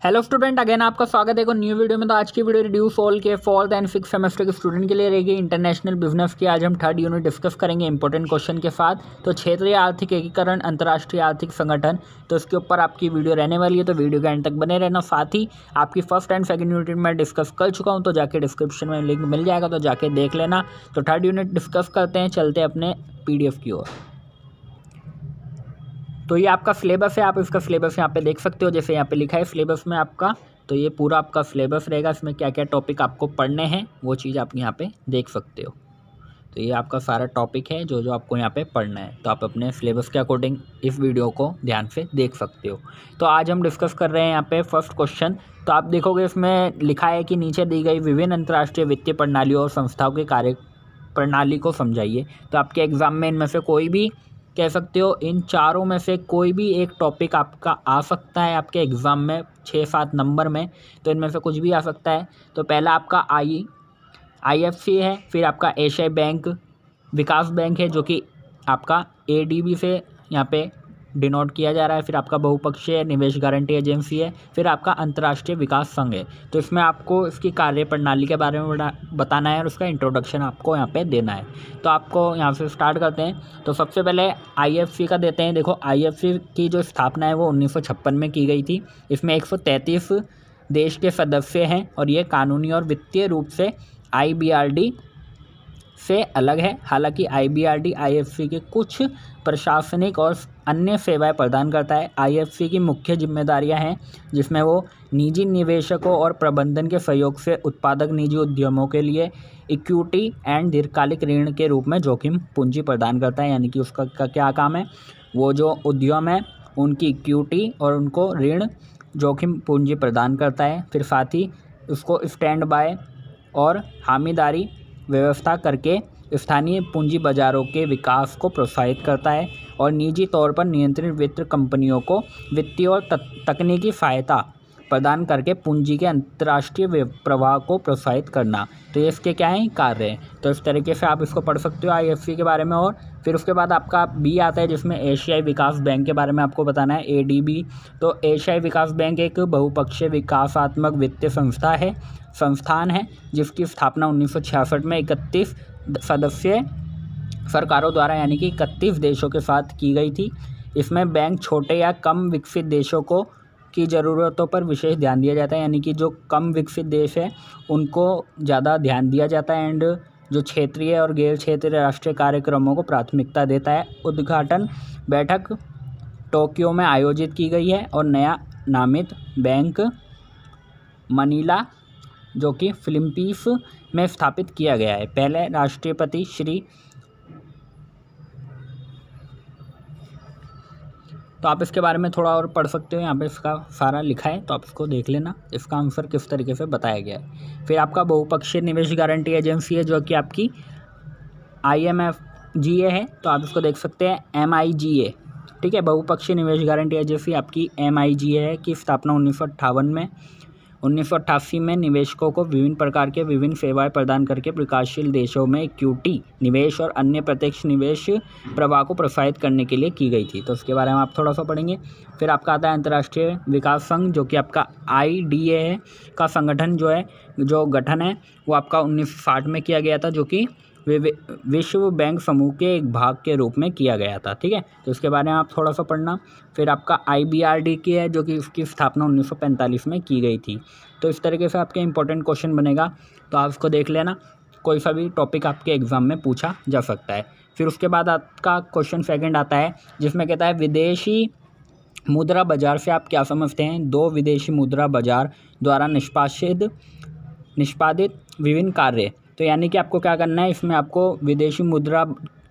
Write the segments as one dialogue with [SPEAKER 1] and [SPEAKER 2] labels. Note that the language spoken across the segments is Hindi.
[SPEAKER 1] हेलो स्टूडेंट, अगेन आपका स्वागत है एक न्यू वीडियो में। तो आज की वीडियो रिड्यूस ऑल के फोर्थ एंड सिक्स सेमेस्टर के स्टूडेंट के लिए रहेगी। इंटरनेशनल बिजनेस की आज हम थर्ड यूनिट डिस्कस करेंगे इंपॉर्टेंट क्वेश्चन के साथ। तो क्षेत्रीय आर्थिक एकीकरण, अंतर्राष्ट्रीय आर्थिक संगठन, तो इसके ऊपर आपकी वीडियो रहने वाली है, तो वीडियो के एंड तक बने रहना। साथ ही आपकी फर्स्ट एंड सेकंड यूनिट में डिस्कस कर चुका हूँ, तो जाके डिस्क्रिप्शन में लिंक मिल जाएगा, तो जाके देख लेना। तो थर्ड यूनिट डिस्कस करते हैं, चलते हैं अपने PDF की ओर। तो ये आपका सिलेबस है, आप इसका सिलेबस यहाँ पे देख सकते हो। जैसे यहाँ पे लिखा है सिलेबस में आपका, तो ये पूरा आपका सिलेबस रहेगा। इसमें क्या क्या टॉपिक आपको पढ़ने हैं वो चीज़ आप यहाँ पे देख सकते हो। तो ये आपका सारा टॉपिक है जो आपको यहाँ पे पढ़ना है, तो आप अपने सिलेबस के अकॉर्डिंग इस वीडियो को ध्यान से देख सकते हो। तो आज हम डिस्कस कर रहे हैं यहाँ पे फर्स्ट क्वेश्चन। तो आप देखोगे इसमें लिखा है कि नीचे दी गई विभिन्न अंतर्राष्ट्रीय वित्तीय प्रणालियों और संस्थाओं की कार्य प्रणाली को समझाइए। तो आपके एग्जाम में इनमें से कोई भी कह सकते हो, इन चारों में से कोई भी एक टॉपिक आपका आ सकता है आपके एग्ज़ाम में 6-7 नंबर में। तो इनमें से कुछ भी आ सकता है। तो पहला आपका IFC है, फिर आपका एशियाई बैंक विकास बैंक है जो कि आपका ADB से यहाँ पे डिनोट किया जा रहा है, फिर आपका बहुपक्षीय निवेश गारंटी एजेंसी है, फिर आपका अंतर्राष्ट्रीय विकास संघ है। तो इसमें आपको इसकी कार्य प्रणाली के बारे में बताना है और उसका इंट्रोडक्शन आपको यहाँ पे देना है। तो आपको यहाँ से स्टार्ट करते हैं। तो सबसे पहले IFC का देते हैं। देखो, IFC की जो स्थापना है वो 1956 में की गई थी। इसमें 133 देश के सदस्य हैं और ये कानूनी और वित्तीय रूप से IBRD से अलग है। हालांकि IBRD IFC के कुछ प्रशासनिक और अन्य सेवाएं प्रदान करता है। IFC की मुख्य जिम्मेदारियां हैं जिसमें वो निजी निवेशकों और प्रबंधन के सहयोग से उत्पादक निजी उद्यमों के लिए इक्विटी एंड दीर्घकालिक ऋण के रूप में जोखिम पूंजी प्रदान करता है। यानी कि उसका क्या काम है, वो जो उद्यम है उनकी इक्विटी और उनको ऋण जोखिम पूंजी प्रदान करता है। फिर साथ ही उसको स्टैंड बाय और हामीदारी व्यवस्था करके स्थानीय पूंजी बाजारों के विकास को प्रोत्साहित करता है और निजी तौर पर नियंत्रित वित्त कंपनियों को वित्तीय और तकनीकी सहायता प्रदान करके पूंजी के अंतर्राष्ट्रीय प्रवाह को प्रोत्साहित करना। तो ये इसके क्या हैं, कार्य हैं। तो इस तरीके से आप इसको पढ़ सकते हो IFC के बारे में। और फिर उसके बाद आपका B आता है जिसमें एशियाई विकास बैंक के बारे में आपको बताना है, ADB। तो एशियाई विकास बैंक एक बहुपक्षीय विकासात्मक वित्तीय संस्थान है जिसकी स्थापना 1966 में 31 सदस्य सरकारों द्वारा यानी कि 31 देशों के साथ की गई थी। इसमें बैंक छोटे या कम विकसित देशों की ज़रूरतों पर विशेष ध्यान दिया जाता है। यानी कि जो कम विकसित देश है उनको ज़्यादा ध्यान दिया जाता है एंड जो क्षेत्रीय और गैर क्षेत्रीय राष्ट्रीय कार्यक्रमों को प्राथमिकता देता है। उद्घाटन बैठक टोक्यो में आयोजित की गई है और नया नामित बैंक मनीला जो कि फिलीपींस में स्थापित किया गया है। पहले राष्ट्रपति श्री, तो आप इसके बारे में थोड़ा और पढ़ सकते हो, यहाँ पे इसका सारा लिखा है, तो आप इसको देख लेना, इसका आंसर किस तरीके से बताया गया है। फिर आपका बहुपक्षीय निवेश गारंटी एजेंसी है जो कि आपकी IMFGA है, तो आप इसको देख सकते हैं MIGA, ठीक है। बहुपक्षीय निवेश गारंटी एजेंसी आपकी MIGA है की स्थापना 1988 में निवेशकों को विभिन्न प्रकार के विभिन्न सेवाएं प्रदान करके विकासशील देशों में इक्विटी निवेश और अन्य प्रत्यक्ष निवेश प्रवाह को प्रोत्साहित करने के लिए की गई थी। तो उसके बारे में आप थोड़ा सा पढ़ेंगे। फिर आपका आता है अंतर्राष्ट्रीय विकास संघ जो कि आपका IDA है का संगठन जो गठन है वो आपका 1960 में किया गया था, जो कि विश्व बैंक समूह के एक भाग के रूप में किया गया था, ठीक है। तो इसके बारे में आप थोड़ा सा पढ़ना। फिर आपका IBRD की है जो कि इसकी स्थापना 1945 में की गई थी। तो इस तरीके से आपके इंपॉर्टेंट क्वेश्चन बनेगा, तो आप इसको देख लेना। कोई सा भी टॉपिक आपके एग्जाम में पूछा जा सकता है। फिर उसके बाद आपका क्वेश्चन सेकंड आता है जिसमें कहता है विदेशी मुद्रा बाजार से आप क्या समझते हैं। दो विदेशी मुद्रा बाजार द्वारा निष्पादित विभिन्न कार्य। तो यानी कि आपको क्या करना है, इसमें आपको विदेशी मुद्रा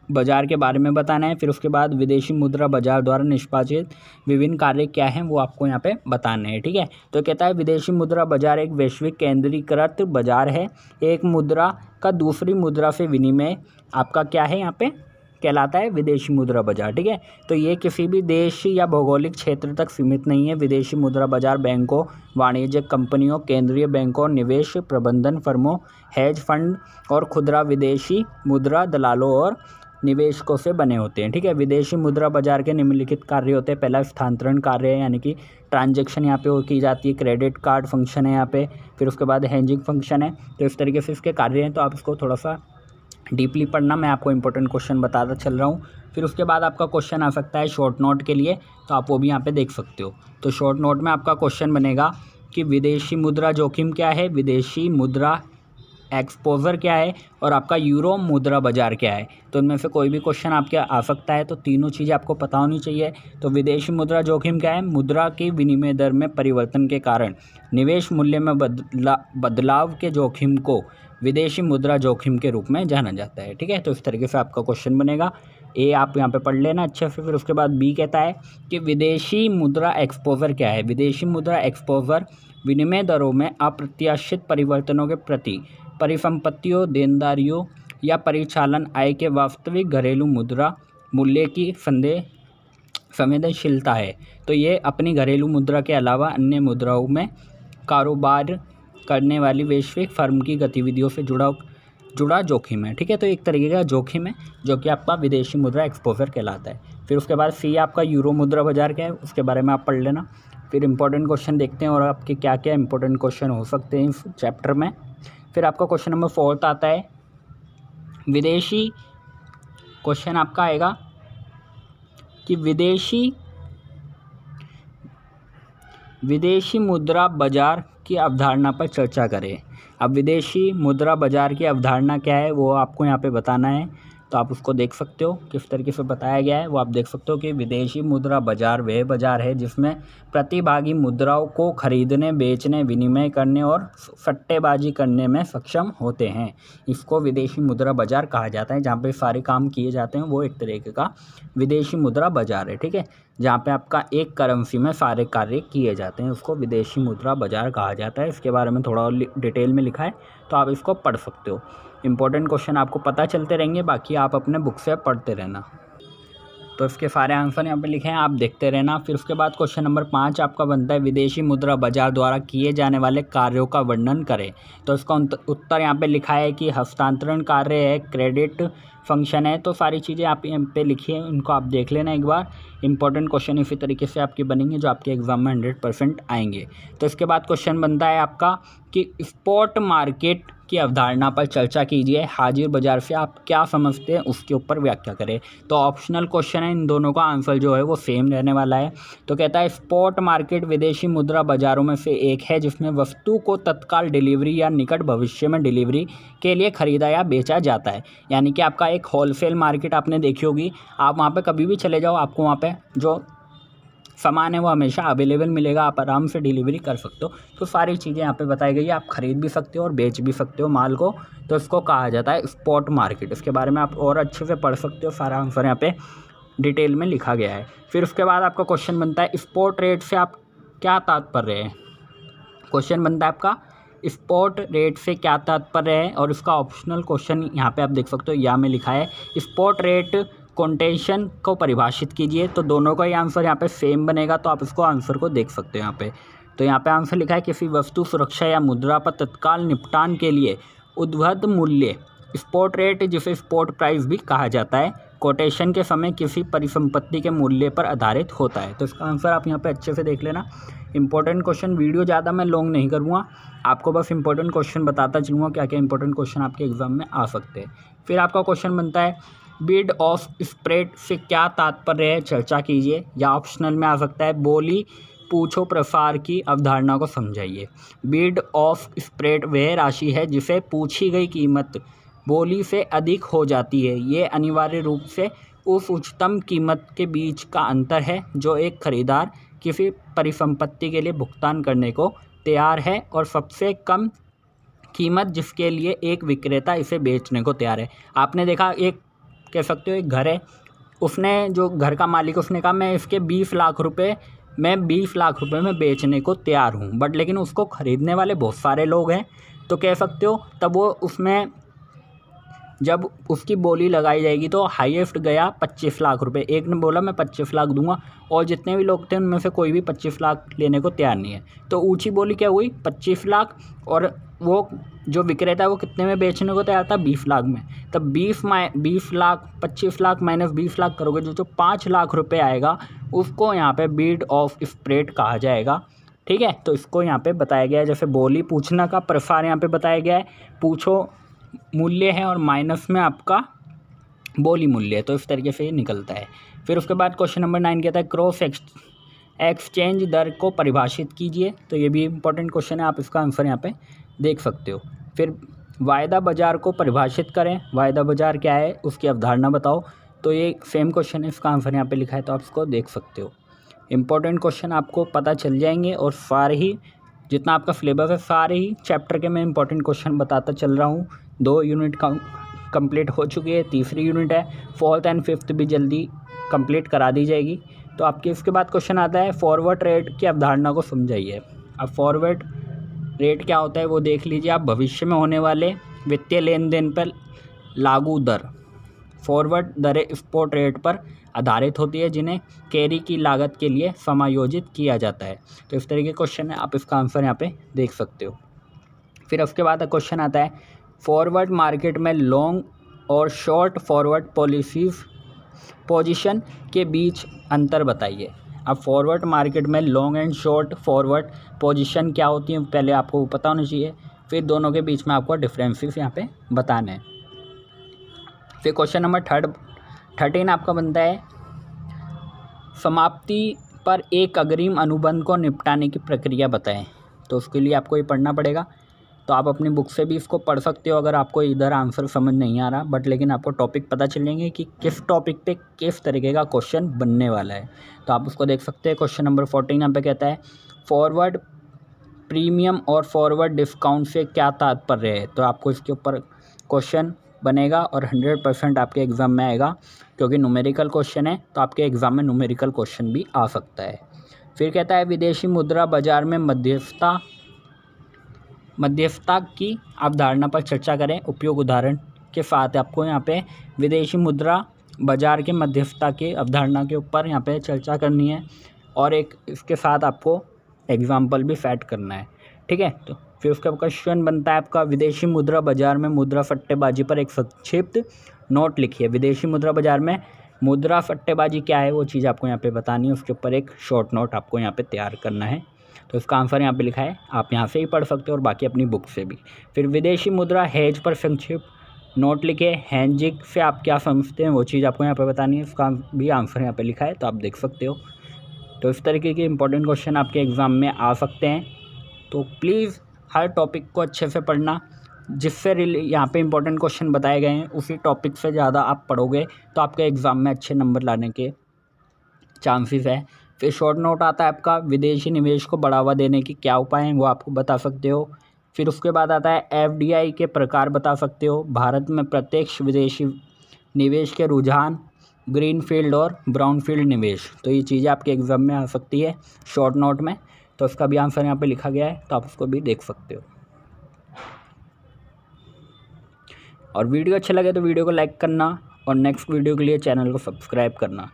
[SPEAKER 1] बाजार के बारे में बताना है। फिर उसके बाद विदेशी मुद्रा बाजार द्वारा निष्पादित विभिन्न कार्य क्या हैं वो आपको यहाँ पे बताने हैं, ठीक है। तो कहता है विदेशी मुद्रा बाजार एक वैश्विक केंद्रीकृत बाजार है। एक मुद्रा का दूसरी मुद्रा से विनिमय आपका क्या है, यहाँ पे कहलाता है विदेशी मुद्रा बाजार, ठीक है। तो ये किसी भी देश या भौगोलिक क्षेत्र तक सीमित नहीं है। विदेशी मुद्रा बाजार बैंकों, वाणिज्यिक कंपनियों, केंद्रीय बैंकों, निवेश प्रबंधन फर्मों, हेज फंड और खुदरा विदेशी मुद्रा दलालों और निवेशकों से बने होते हैं, ठीक है। विदेशी मुद्रा बाजार के निम्नलिखित कार्य होते हैं। पहला स्थानांतरण कार्य है, यानी कि ट्रांजेक्शन यहाँ पे वो की जाती है, क्रेडिट कार्ड फंक्शन है यहाँ पे, फिर उसके बाद हेजिंग फंक्शन है। तो इस तरीके से इसके कार्य हैं, तो आप इसको थोड़ा सा डीपली पढ़ना, मैं आपको इंपॉर्टेंट क्वेश्चन बताता चल रहा हूँ। फिर उसके बाद आपका क्वेश्चन आ सकता है शॉर्ट नोट के लिए, तो आप वो भी यहाँ पे देख सकते हो। तो शॉर्ट नोट में आपका क्वेश्चन बनेगा कि विदेशी मुद्रा जोखिम क्या है, विदेशी मुद्रा एक्सपोजर क्या है, और आपका यूरो मुद्रा बाजार क्या है। तो इनमें से कोई भी क्वेश्चन आपके आ सकता है, तो तीनों चीज़ें आपको पता होनी चाहिए। तो विदेशी मुद्रा जोखिम क्या है, मुद्रा की विनिमय दर में परिवर्तन के कारण निवेश मूल्य में बदलाव के जोखिम को विदेशी मुद्रा जोखिम के रूप में जाना जाता है। ठीक है, तो इस तरीके से आपका क्वेश्चन बनेगा। ए आप यहाँ पे पढ़ लेना अच्छे से। फिर उसके बाद बी कहता है कि विदेशी मुद्रा एक्सपोजर क्या है। विदेशी मुद्रा एक्सपोजर विनिमय दरों में अप्रत्याशित परिवर्तनों के प्रति परिसंपत्तियों, देनदारियों या परिचालन आय के वास्तविक घरेलू मुद्रा मूल्य की संवेदनशीलता है। तो ये अपनी घरेलू मुद्रा के अलावा अन्य मुद्राओं में कारोबार करने वाली वैश्विक फर्म की गतिविधियों से जुड़ा जोखिम है। ठीक है, तो एक तरीके का जोखिम है जो कि आपका विदेशी मुद्रा एक्सपोजर कहलाता है। फिर उसके बाद सी आपका यूरो मुद्रा बाजार क्या है, उसके बारे में आप पढ़ लेना। फिर इंपॉर्टेंट क्वेश्चन देखते हैं और आपके क्या क्या इंपॉर्टेंट क्वेश्चन हो सकते हैं इस चैप्टर में। फिर आपका क्वेश्चन नंबर 4 आता है विदेशी, क्वेश्चन आपका आएगा कि विदेशी मुद्रा बाजार की अवधारणा पर चर्चा करें। अब विदेशी मुद्रा बाजार की अवधारणा क्या है वो आपको यहाँ पे बताना है, तो आप उसको देख सकते हो किस तरीके से बताया गया है। वो आप देख सकते हो कि विदेशी मुद्रा बाजार वह बाजार है जिसमें प्रतिभागी मुद्राओं को खरीदने, बेचने, विनिमय करने और सट्टेबाजी करने में सक्षम होते हैं। इसको विदेशी मुद्रा बाजार कहा जाता है। जहाँ पे सारे काम किए जाते हैं वो एक तरीके का विदेशी मुद्रा बाजार है। ठीक है, जहाँ पे आपका एक करेंसी में सारे कार्य किए जाते हैं उसको विदेशी मुद्रा बाजार कहा जाता है। इसके बारे में थोड़ा और डिटेल में लिखा है, तो आप इसको पढ़ सकते हो। इंपॉर्टेंट क्वेश्चन आपको पता चलते रहेंगे, बाकी आप अपने बुक से पढ़ते रहना। तो इसके सारे आंसर यहाँ पे लिखे हैं, आप देखते रहना। फिर उसके बाद क्वेश्चन नंबर 5 आपका बनता है विदेशी मुद्रा बाजार द्वारा किए जाने वाले कार्यों का वर्णन करें। तो इसका उत्तर यहाँ पे लिखा है कि हस्तांतरण कार्य है, क्रेडिट फंक्शन है। तो सारी चीज़ें आप यहाँ पे लिखी है, उनको आप देख लेना एक बार। इंपॉर्टेंट क्वेश्चन इसी तरीके से आपके बनेंगे जो आपके एग्जाम में 100% आएंगे। तो इसके बाद क्वेश्चन बनता है आपका कि स्पॉट मार्केट की अवधारणा पर चर्चा कीजिए। हाजिर बाजार से आप क्या समझते हैं उसके ऊपर व्याख्या करें। तो ऑप्शनल क्वेश्चन है, इन दोनों का आंसर जो है वो सेम रहने वाला है। तो कहता है स्पॉट मार्केट विदेशी मुद्रा बाजारों में से एक है जिसमें वस्तु को तत्काल डिलीवरी या निकट भविष्य में डिलीवरी के लिए खरीदा या बेचा जाता है। यानी कि आपका एक होलसेल मार्केट आपने देखी होगी, आप वहाँ पे कभी भी चले जाओ, आपको वहाँ पे जो सामान है वो हमेशा अवेलेबल मिलेगा, आप आराम से डिलीवरी कर सकते हो। तो सारी चीज़ें यहाँ पे बताई गई है, आप खरीद भी सकते हो और बेच भी सकते हो माल को। तो इसको कहा जाता है स्पॉट मार्केट। इसके बारे में आप और अच्छे से पढ़ सकते हो, सारा आंसर यहाँ पे डिटेल में लिखा गया है। फिर उसके बाद आपका क्वेश्चन बनता है स्पॉट रेट से आप क्या तात्पर्य है। क्वेश्चन बनता है आपका स्पॉट रेट से क्या तात्पर्य है, और इसका ऑप्शनल क्वेश्चन यहाँ पे आप देख सकते हो, या में लिखा है स्पॉट रेट कोटेशन को परिभाषित कीजिए। तो दोनों का ही आंसर यहाँ पे सेम बनेगा, तो आप इसको आंसर को देख सकते हो यहाँ पे। तो यहाँ पे आंसर लिखा है किसी वस्तु, सुरक्षा या मुद्रा पर तत्काल निपटान के लिए उद्बद्ध मूल्य स्पॉट रेट, जिसे स्पॉट प्राइस भी कहा जाता है, कोटेशन के समय किसी परिसंपत्ति के मूल्य पर आधारित होता है। तो इसका आंसर आप यहाँ पे अच्छे से देख लेना। इंपॉर्टेंट क्वेश्चन, वीडियो ज़्यादा मैं लॉन्ग नहीं करूँगा, आपको बस इंपॉर्टेंट क्वेश्चन बताता चलूँगा क्या क्या इंपॉर्टेंट क्वेश्चन आपके एग्जाम में आ सकते हैं। फिर आपका क्वेश्चन बनता है बिड ऑफ स्प्रेड से क्या तात्पर्य है, चर्चा कीजिए। या ऑप्शनल में आ सकता है बोली पूछो प्रसार की अवधारणा को समझाइए। बिड ऑफ स्प्रेड वह राशि है जिसे पूछी गई कीमत बोली से अधिक हो जाती है। ये अनिवार्य रूप से उस उच्चतम कीमत के बीच का अंतर है जो एक खरीदार किसी परिसंपत्ति के लिए भुगतान करने को तैयार है और सबसे कम कीमत जिसके लिए एक विक्रेता इसे बेचने को तैयार है। आपने देखा, एक कह सकते हो एक घर है, उसने जो घर का मालिक उसने कहा मैं इसके 20 लाख रुपए में बेचने को तैयार हूँ, बट लेकिन उसको ख़रीदने वाले बहुत सारे लोग हैं। तो कह सकते हो तब वो उसमें जब उसकी बोली लगाई जाएगी तो हाईएस्ट गया 25 लाख रुपए। एक ने बोला मैं 25 लाख दूंगा और जितने भी लोग थे उनमें से कोई भी 25 लाख लेने को तैयार नहीं है। तो ऊंची बोली क्या हुई 25 लाख, और वो जो विक्रेता है वो कितने में बेचने को तैयार था 20 लाख में। तब 20 लाख 25 लाख माइनस 20 लाख करोगे जो 5 लाख रुपए आएगा उसको यहाँ पे बिड ऑफ स्प्रेड कहा जाएगा। ठीक है, तो इसको यहाँ पे बताया गया है। जैसे बोली पूछना का प्रसार यहाँ पे बताया गया है, पूछो मूल्य है और माइनस में आपका बोली मूल्य है, तो इस तरीके से ये निकलता है। फिर उसके बाद क्वेश्चन नंबर 9 कहता है क्रॉस एक्सचेंज दर को परिभाषित कीजिए। तो ये भी इंपॉर्टेंट क्वेश्चन है, आप इसका आंसर यहाँ पे देख सकते हो। फिर वायदा बाजार को परिभाषित करें, वायदा बाजार क्या है उसकी अवधारणा बताओ। तो ये सेम क्वेश्चन है, इसका आंसर यहाँ पे लिखा है, तो आप इसको देख सकते हो। इंपॉर्टेंट क्वेश्चन आपको पता चल जाएंगे और सारे ही जितना आपका सिलेबस है सारे ही चैप्टर के मैं इंपॉर्टेंट क्वेश्चन बताता चल रहा हूँ। 2 यूनिट कंप्लीट हो चुकी है, तीसरी यूनिट है, 4th एंड 5th भी जल्दी कंप्लीट करा दी जाएगी। तो आपके इसके बाद क्वेश्चन आता है फॉरवर्ड रेट की अवधारणा को समझाइए। अब फॉरवर्ड रेट क्या होता है वो देख लीजिए आप। भविष्य में होने वाले वित्तीय लेन देन पर लागू दर। फॉरवर्ड दरें स्पॉट रेट पर आधारित होती है जिन्हें कैरी की लागत के लिए समायोजित किया जाता है। तो इस तरीके क्वेश्चन है, आप इसका आंसर यहाँ पे देख सकते हो। फिर उसके बाद क्वेश्चन आता है फॉरवर्ड मार्केट में लॉन्ग और शॉर्ट फॉरवर्ड पोजीशन के बीच अंतर बताइए। अब फॉरवर्ड मार्केट में long and short forward position क्या होती है पहले आपको पता होना चाहिए, फिर दोनों के बीच में आपको डिफरेंसेस यहाँ पे बताने हैं। फिर क्वेश्चन नंबर 13 आपका बनता है समाप्ति पर एक अग्रिम अनुबंध को निपटाने की प्रक्रिया बताएं। तो उसके लिए आपको ये पढ़ना पड़ेगा, तो आप अपनी बुक से भी इसको पढ़ सकते हो अगर आपको इधर आंसर समझ नहीं आ रहा, बट लेकिन आपको टॉपिक पता चलेंगे कि किस टॉपिक पे किस तरीके का क्वेश्चन बनने वाला है, तो आप उसको देख सकते हैं। क्वेश्चन नंबर 14 यहाँ पे कहता है फॉरवर्ड प्रीमियम और फॉरवर्ड डिस्काउंट से क्या तात्पर्य है। तो आपको इसके ऊपर क्वेश्चन बनेगा और 100% आपके एग्ज़ाम में आएगा, क्योंकि न्यूमेरिकल क्वेश्चन है तो आपके एग्ज़ाम में न्यूमेरिकल क्वेश्चन भी आ सकता है। फिर कहता है विदेशी मुद्रा बाजार में मध्यस्थता की अवधारणा पर चर्चा करें, उपयोग उदाहरण के साथ। आपको यहाँ पे विदेशी मुद्रा बाजार के मध्यस्थता की अवधारणा के ऊपर यहाँ पे चर्चा करनी है और एक इसके साथ आपको एग्जाम्पल भी सेट करना है। ठीक है, तो फिर उसका क्वेश्चन बनता है आपका विदेशी मुद्रा बाजार में मुद्रा सट्टेबाजी पर एक संक्षिप्त नोट लिखिए। विदेशी मुद्रा बाजार में मुद्रा सट्टेबाजी क्या है वो चीज़ आपको यहाँ पे बतानी है, उसके ऊपर एक शॉर्ट नोट आपको यहाँ पे तैयार करना है। तो इसका आंसर यहाँ पे लिखा है, आप यहाँ से ही पढ़ सकते हो और बाकी अपनी बुक से भी। फिर विदेशी मुद्रा हेज पर संक्षिप्त नोट लिखे। हेजिंग से आप क्या समझते हैं वो चीज़ आपको यहाँ पे बतानी है, उसका भी आंसर यहाँ पे लिखा है, तो आप देख सकते हो। तो इस तरीके के इंपॉर्टेंट क्वेश्चन आपके एग्ज़ाम में आ सकते हैं, तो प्लीज़ हर टॉपिक को अच्छे से पढ़ना। जिससे यहाँ पे इंपॉर्टेंट क्वेश्चन बताए गए हैं उसी टॉपिक से ज़्यादा आप पढ़ोगे तो आपके एग्ज़ाम में अच्छे नंबर लाने के चांसेस है। फिर शॉर्ट नोट आता है आपका विदेशी निवेश को बढ़ावा देने के क्या उपाय हैं वो आपको बता सकते हो। फिर उसके बाद आता है एफडीआई के प्रकार बता सकते हो। भारत में प्रत्यक्ष विदेशी निवेश के रुझान, ग्रीनफील्ड और ब्राउनफील्ड निवेश, तो ये चीज़ें आपके एग्ज़ाम में आ सकती है शॉर्ट नोट में, तो उसका भी आंसर यहाँ पे लिखा गया है, तो आप उसको भी देख सकते हो। और वीडियो अच्छा लगे तो वीडियो को लाइक करना और नेक्स्ट वीडियो के लिए चैनल को सब्सक्राइब करना।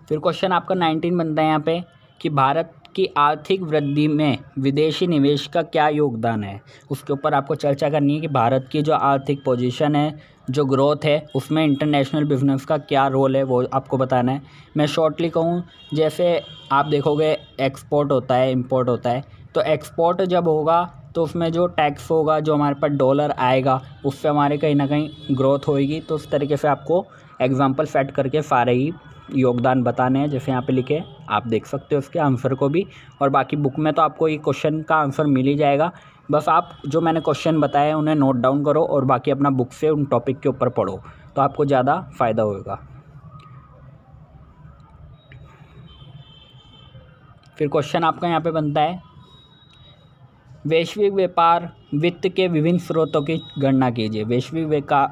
[SPEAKER 1] फिर क्वेश्चन आपका 19 बनता है यहाँ पे कि भारत की आर्थिक वृद्धि में विदेशी निवेश का क्या योगदान है। उसके ऊपर आपको चर्चा करनी है कि भारत की जो आर्थिक पोजीशन है, जो ग्रोथ है, उसमें इंटरनेशनल बिजनेस का क्या रोल है वो आपको बताना है। मैं शॉर्टली कहूँ, जैसे आप देखोगे एक्सपोर्ट होता है, इंपोर्ट होता है, तो एक्सपोर्ट जब होगा तो उसमें जो टैक्स होगा, जो हमारे पास डॉलर आएगा, उससे हमारे कहीं ना कहीं ग्रोथ होएगी। तो उस तरीके से आपको एग्जाम्पल सेट करके सारे ही योगदान बताने हैं, जैसे यहाँ पे लिखे आप देख सकते हो उसके आंसर को भी। और बाकी बुक में तो आपको ये क्वेश्चन का आंसर मिल ही जाएगा, बस आप जो मैंने क्वेश्चन बताए उन्हें नोट डाउन करो और बाकी अपना बुक से उन टॉपिक के ऊपर पढ़ो, तो आपको ज़्यादा फ़ायदा होगा। फिर क्वेश्चन आपका यहाँ पे बनता है वैश्विक व्यापार वित्त के विभिन्न स्रोतों की गणना कीजिए। वैश्विक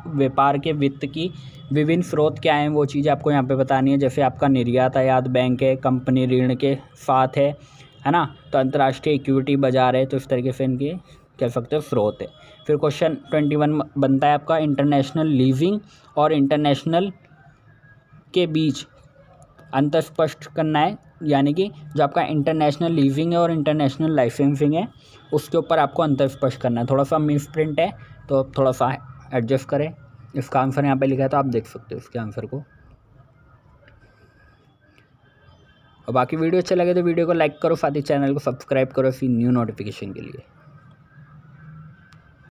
[SPEAKER 1] व्यापार के वित्त की विभिन्न स्रोत क्या हैं वो चीज़ आपको यहाँ पे बतानी है। जैसे आपका निर्यात आयात बैंक है, कंपनी ऋण के साथ है ना, तो अंतर्राष्ट्रीय इक्विटी बाजार है, तो इस तरीके से इनके कह सकते हो स्रोत है। फिर क्वेश्चन 21 बनता है आपका इंटरनेशनल लीजिंग और इंटरनेशनल के बीच अंतर स्पष्ट करना है, यानी कि जो आपका इंटरनेशनल लीजिंग है और इंटरनेशनल लाइसेंसिंग है उसके ऊपर आपको अंतर स्पष्ट करना है। थोड़ा सा मिस प्रिंट है तो थोड़ा सा एडजस्ट करें। इसका आंसर यहाँ पे लिखा है तो आप देख सकते हो इसके आंसर को। और बाकी वीडियो अच्छा लगे तो वीडियो को लाइक करो, साथ ही चैनल को सब्सक्राइब करो इसी न्यू नोटिफिकेशन के लिए।